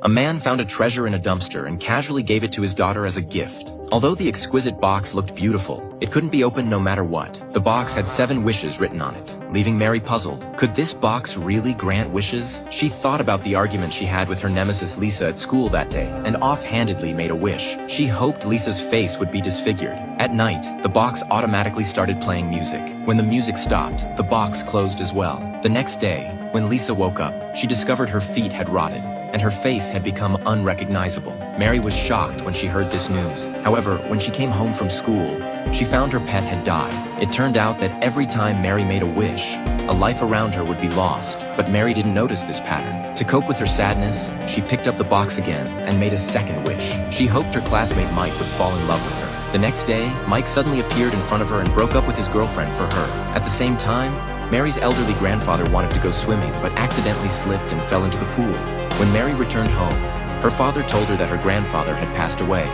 A man found a treasure in a dumpster and casually gave it to his daughter as a gift. Although the exquisite box looked beautiful, it couldn't be opened no matter what. The box had 7 wishes written on it, leaving Mary puzzled. Could this box really grant wishes? She thought about the argument she had with her nemesis Lisa at school that day, and offhandedly made a wish. She hoped Lisa's face would be disfigured. At night, the box automatically started playing music. When the music stopped, the box closed as well. The next day, when Lisa woke up, she discovered her feet had rotted, and her face had become unrecognizable. Mary was shocked when she heard this news. However, when she came home from school, she found her pet had died. It turned out that every time Mary made a wish, a life around her would be lost. But Mary didn't notice this pattern. To cope with her sadness, she picked up the box again and made a second wish. She hoped her classmate Mike would fall in love with her. The next day, Mike suddenly appeared in front of her and broke up with his girlfriend for her. At the same time, Mary's elderly grandfather wanted to go swimming, but accidentally slipped and fell into the pool. When Mary returned home, her father told her that her grandfather had passed away,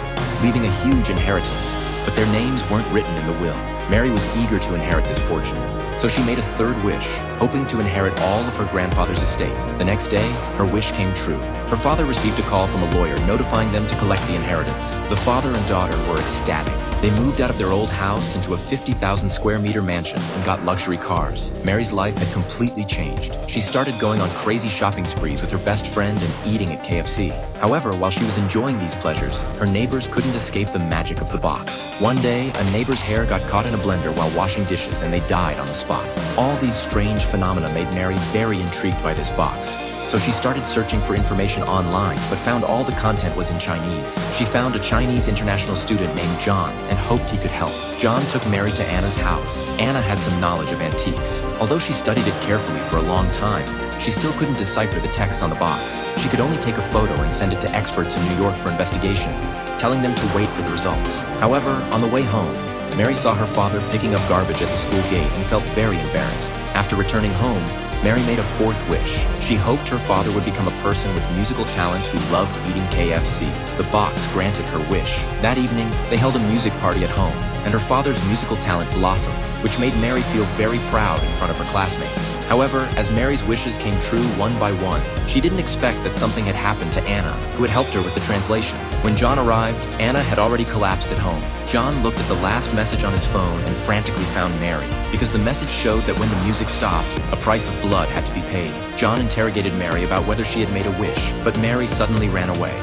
leaving a huge inheritance, but their names weren't written in the will. Mary was eager to inherit this fortune, so she made a third wish, hoping to inherit all of her grandfather's estate. The next day, her wish came true. Her father received a call from a lawyer notifying them to collect the inheritance. The father and daughter were ecstatic. They moved out of their old house into a 50,000 square meter mansion and got luxury cars. Mary's life had completely changed. She started going on crazy shopping sprees with her best friend and eating at KFC. However, while she was enjoying these pleasures, her neighbors couldn't escape the magic of the box. One day, a neighbor's hair got caught in a blender while washing dishes and they died on the spot. All these strange phenomena made Mary very intrigued by this box. So she started searching for information online, but found all the content was in Chinese. She found a Chinese international student named John and hoped he could help. John took Mary to Anna's house. Anna had some knowledge of antiques. Although she studied it carefully for a long time, she still couldn't decipher the text on the box. She could only take a photo and send it to experts in New York for investigation, telling them to wait for the results. However, on the way home, Mary saw her father picking up garbage at the school gate and felt very embarrassed. After returning home, Mary made a fourth wish. She hoped her father would become a person with musical talent who loved eating KFC. The box granted her wish. That evening, they held a music party at home, and her father's musical talent blossomed, which made Mary feel very proud in front of her classmates. However, as Mary's wishes came true one by one, she didn't expect that something had happened to Anna, who had helped her with the translation. When John arrived, Anna had already collapsed at home. John looked at the last message on his phone and frantically found Mary, because the message showed that when the music stopped, a price of blood had to be paid. John interrogated Mary about whether she had made a wish, but Mary suddenly ran away.